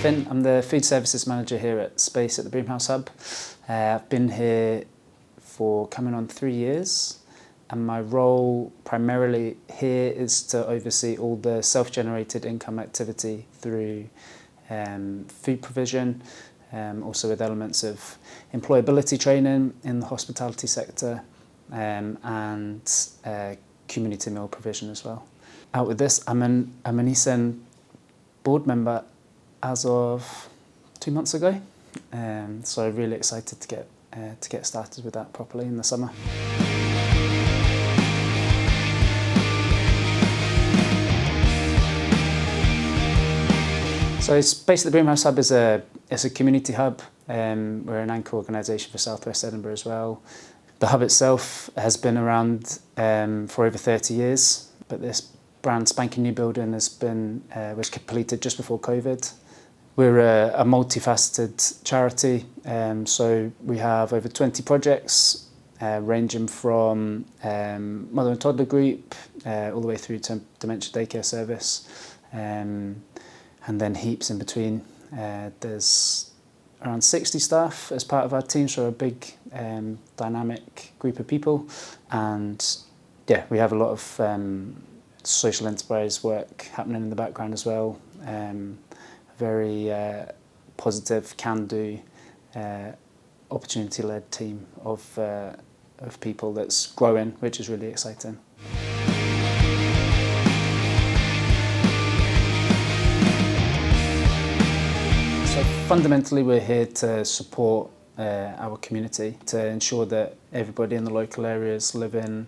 Finn. I'm the food services manager here at Space at the Broomhouse Hub. I've been here for coming on 3 years, and my role primarily here is to oversee all the self-generated income activity through food provision, also with elements of employability training in the hospitality sector, and community meal provision as well. Out with this, I'm an ESEN board member as of 2 months ago, so really excited to get started with that properly in the summer. So Space at the Broomhouse Hub is a community hub. We're an anchor organisation for South West Edinburgh as well. The hub itself has been around for over 30 years, but this brand spanking new building was completed just before COVID. We're a multifaceted charity, so we have over 20 projects ranging from mother and toddler group all the way through to dementia daycare service, and then heaps in between. There's around 60 staff as part of our team, so a big dynamic group of people, and yeah, we have a lot of social enterprise work happening in the background as well. Very positive, can-do, opportunity-led team of people that's growing, which is really exciting. So fundamentally, we're here to support our community, to ensure that everybody in the local area is living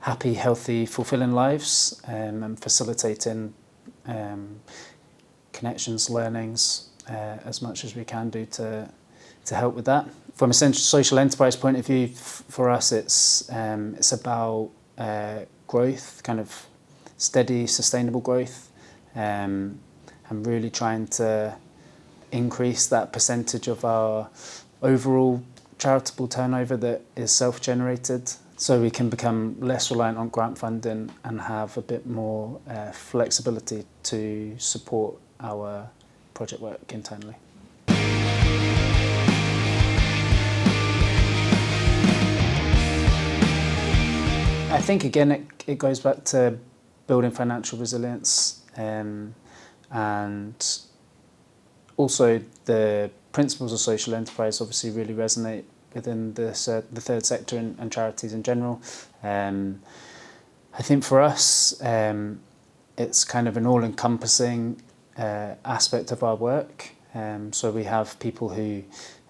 happy, healthy, fulfilling lives, and facilitating connections, learnings, as much as we can do to help with that. From a social enterprise point of view, for us, it's about growth, kind of steady, sustainable growth, and really trying to increase that percentage of our overall charitable turnover that is self-generated, so we can become less reliant on grant funding and have a bit more flexibility to support our project work internally. I think again it goes back to building financial resilience, and also the principles of social enterprise obviously really resonate within the third sector and charities in general. I think for us it's kind of an all-encompassing aspect of our work. So we have people who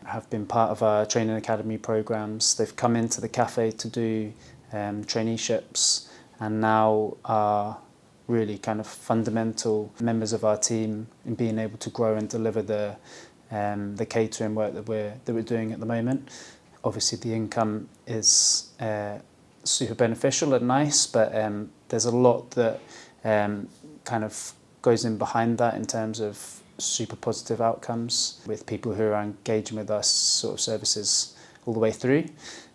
have been part of our training academy programs. They've come into the cafe to do traineeships, and now are really kind of fundamental members of our team in being able to grow and deliver the catering work that we're doing at the moment. Obviously the income is super beneficial and nice, but there's a lot that kind of goes in behind that in terms of super positive outcomes with people who are engaging with us sort of services all the way through.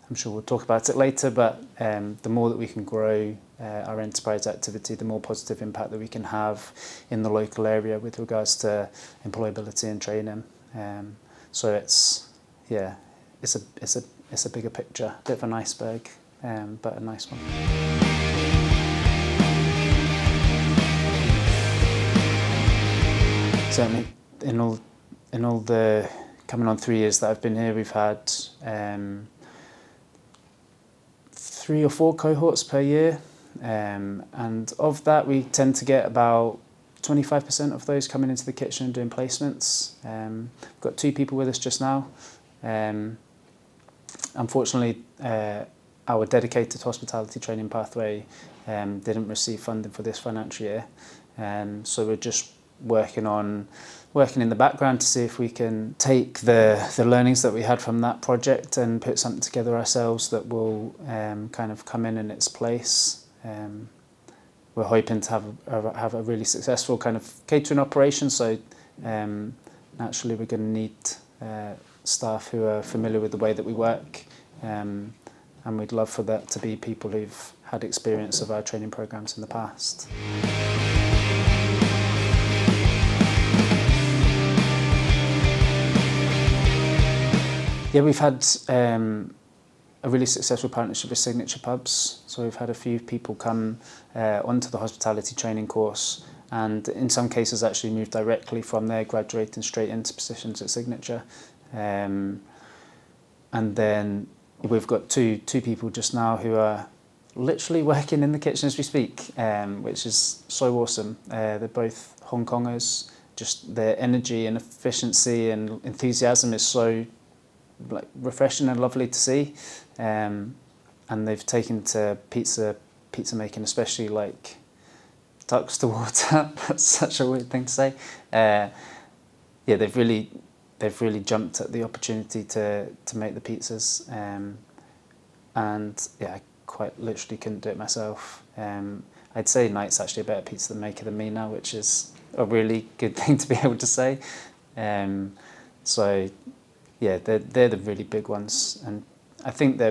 I'm sure we'll talk about it later, but the more that we can grow our enterprise activity, the more positive impact that we can have in the local area with regards to employability and training. So it's a bigger picture, a bit of an iceberg, but a nice one. Certainly, in all the coming on 3 years that I've been here, we've had 3 or 4 cohorts per year, and of that we tend to get about 25% of those coming into the kitchen and doing placements. We've got 2 people with us just now. Unfortunately, our dedicated hospitality training pathway didn't receive funding for this financial year, so we're just working in the background to see if we can take the learnings that we had from that project and put something together ourselves that will kind of come in its place. We're hoping to have a really successful kind of catering operation, so naturally we're going to need staff who are familiar with the way that we work, and we'd love for that to be people who've had experience of our training programs in the past. Yeah, we've had a really successful partnership with Signature Pubs. So we've had a few people come onto the hospitality training course, and in some cases actually moved directly from there, graduating straight into positions at Signature. And then we've got two people just now who are literally working in the kitchen as we speak, which is so awesome. They're both Hong Kongers. Just their energy and efficiency and enthusiasm is so refreshing and lovely to see. And they've taken to pizza making, especially like ducks to water. That's such a weird thing to say. Yeah, they've really jumped at the opportunity to make the pizzas. And yeah, I quite literally couldn't do it myself. I'd say Knight's actually a better pizza maker than me now, which is a really good thing to be able to say. So yeah, they're the really big ones, and I think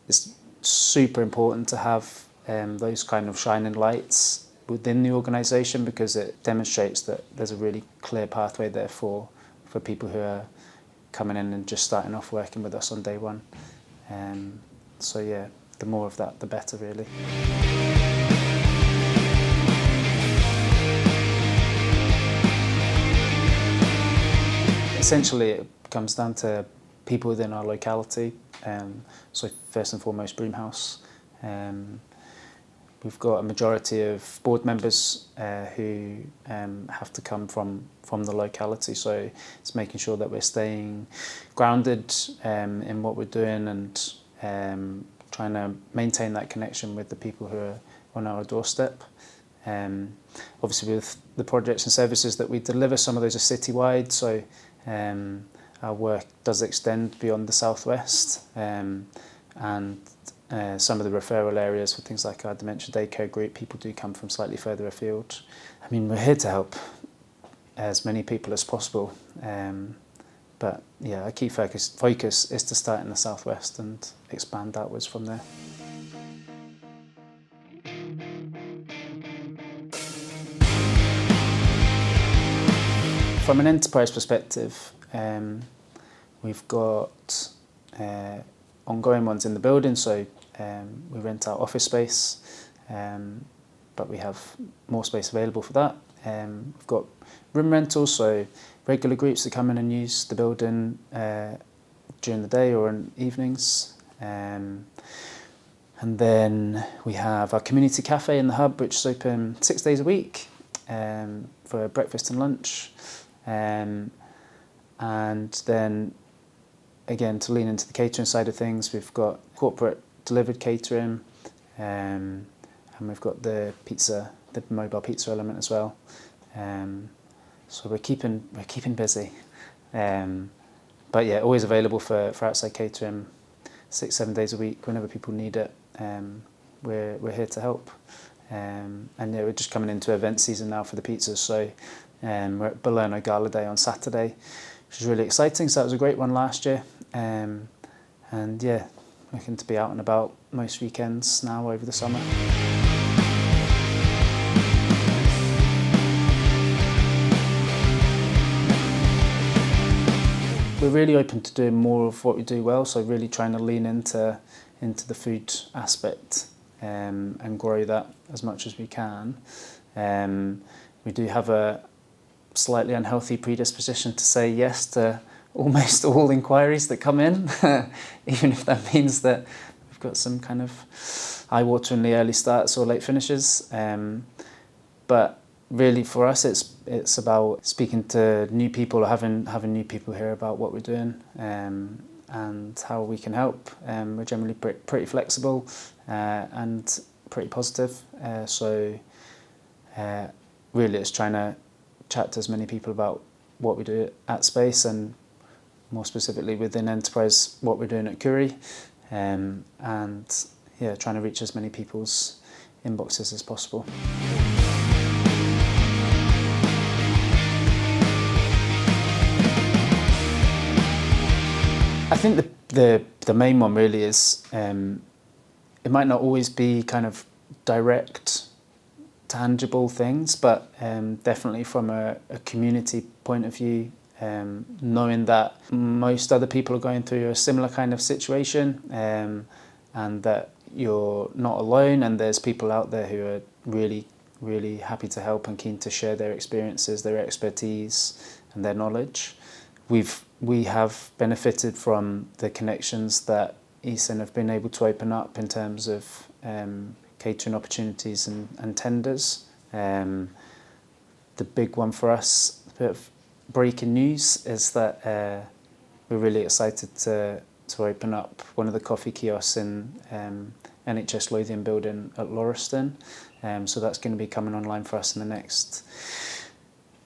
it's super important to have those kind of shining lights within the organisation, because it demonstrates that there's a really clear pathway there for people who are coming in and just starting off working with us on day one. So yeah, the more of that, the better, really. Essentially, it comes down to people within our locality. So first and foremost, Broomhouse. We've got a majority of board members who have to come from the locality, so it's making sure that we're staying grounded in what we're doing, and trying to maintain that connection with the people who are on our doorstep. Obviously, with the projects and services that we deliver, some of those are citywide, so our work does extend beyond the southwest, and some of the referral areas for things like our dementia daycare group, people do come from slightly further afield. I mean, we're here to help as many people as possible, but yeah, our key focus is to start in the southwest and expand outwards from there. From an enterprise perspective, we've got ongoing ones in the building, so we rent out office space, but we have more space available for that. We've got room rentals, so regular groups that come in and use the building during the day or in evenings. And then we have our community cafe in the hub, which is open 6 days a week for breakfast and lunch. And then, again, to lean into the catering side of things, we've got corporate delivered catering, and we've got the mobile pizza element as well. So we're keeping busy. But yeah, always available for outside catering 6-7 days a week whenever people need it. We're here to help. And yeah, we're just coming into event season now for the pizzas, so we're at Bologna Gala Day on Saturday, which is really exciting. So that was a great one last year. And yeah, looking to be out and about most weekends now over the summer. We're really open to doing more of what we do well, so really trying to lean into the food aspect and grow that as much as we can. We do have a slightly unhealthy predisposition to say yes to almost all inquiries that come in, even if that means that we've got some kind of eye-wateringly early starts or late finishes. But really, for us, it's about speaking to new people, or having new people hear about what we're doing and how we can help. We're generally pretty flexible and pretty positive. So really, it's trying to chat to as many people about what we do at Space, and more specifically within Enterprise, what we're doing at Curie, and yeah, trying to reach as many people's inboxes as possible. I think the main one really is it might not always be kind of direct, tangible things, but definitely from a community point of view, knowing that most other people are going through a similar kind of situation, and that you're not alone, and there's people out there who are really happy to help and keen to share their experiences, their expertise and their knowledge. We have benefited from the connections that ESEN have been able to open up in terms of catering opportunities and tenders. The big one for us, a bit of breaking news, is that we're really excited to open up one of the coffee kiosks in NHS Lothian building at Lauriston. So that's going to be coming online for us in the next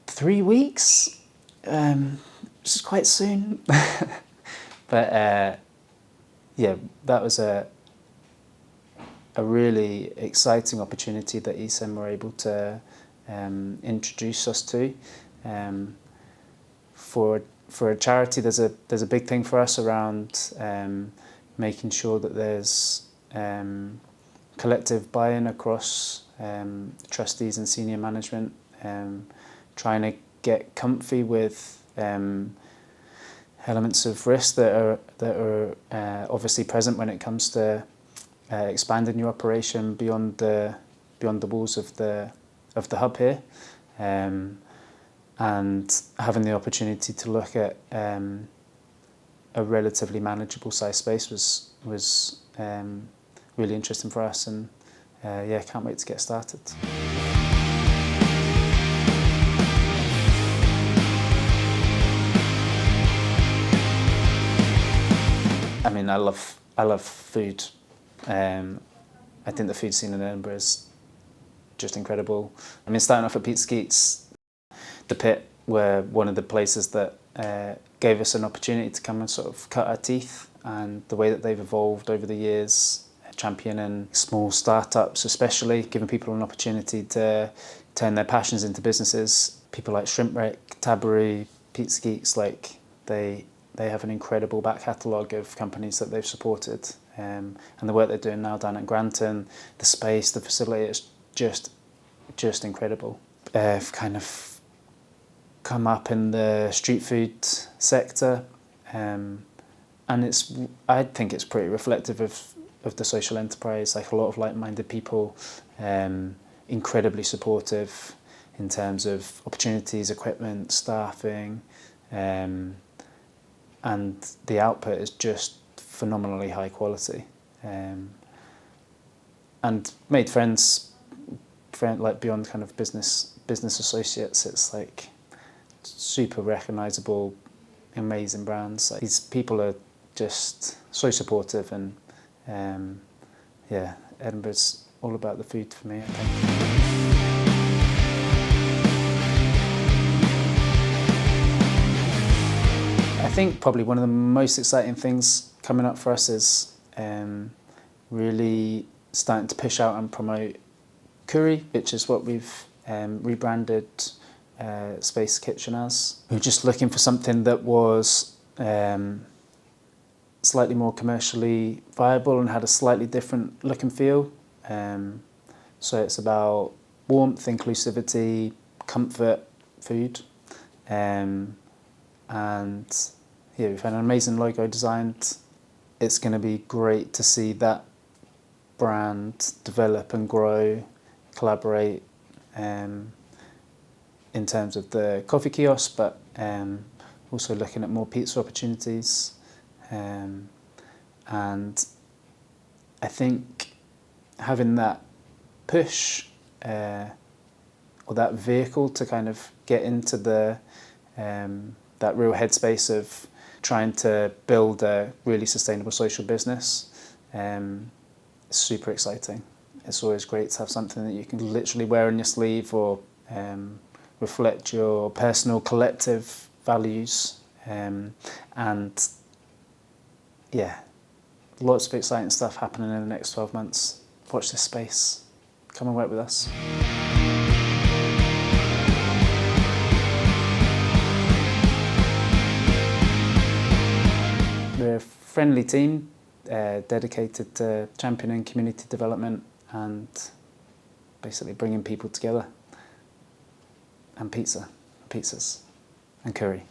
3 weeks, which is quite soon. But yeah, that was a really exciting opportunity that ESEN were able to introduce us to. For a charity, there's a big thing for us around making sure that there's collective buy-in across trustees and senior management, trying to get comfy with elements of risk that are obviously present when it comes to expanding your operation beyond the walls of the hub here, and having the opportunity to look at a relatively manageable size space was really interesting for us, and yeah, can't wait to get started. I mean, I love food. I think the food scene in Edinburgh is just incredible. I mean, starting off at Pizza Skeets, the Pit were one of the places that gave us an opportunity to come and sort of cut our teeth, and the way that they've evolved over the years, championing small startups especially, giving people an opportunity to turn their passions into businesses. People like Shrimp Wreck, Tabaroo, Pizza Skeets, like they have an incredible back catalogue of companies that they've supported, and the work they're doing now down at Granton, the space, the facility, is just incredible. I've kind of come up in the street food sector, and I think it's pretty reflective of the social enterprise. Like, a lot of like-minded people, incredibly supportive in terms of opportunities, equipment, staffing, and the output is just phenomenally high quality, and made friends like beyond kind of business associates. It's like super recognisable, amazing brands. Like, these people are just so supportive, and yeah, Edinburgh's all about the food for me, I think. I think probably one of the most exciting things coming up for us is really starting to push out and promote Curry, which is what we've rebranded Space Kitchen as. We were just looking for something that was slightly more commercially viable and had a slightly different look and feel. So it's about warmth, inclusivity, comfort food, and yeah, we've had an amazing logo designed. It's going to be great to see that brand develop and grow, collaborate in terms of the coffee kiosk, but also looking at more pizza opportunities. And I think having that push or that vehicle to kind of get into the that real headspace of trying to build a really sustainable social business is super exciting. It's always great to have something that you can literally wear on your sleeve, or reflect your personal collective values, and yeah, lots of exciting stuff happening in the next 12 months. Watch this space. Come and work with us. We're a friendly team, dedicated to championing community development and basically bringing people together. And pizzas, and curry.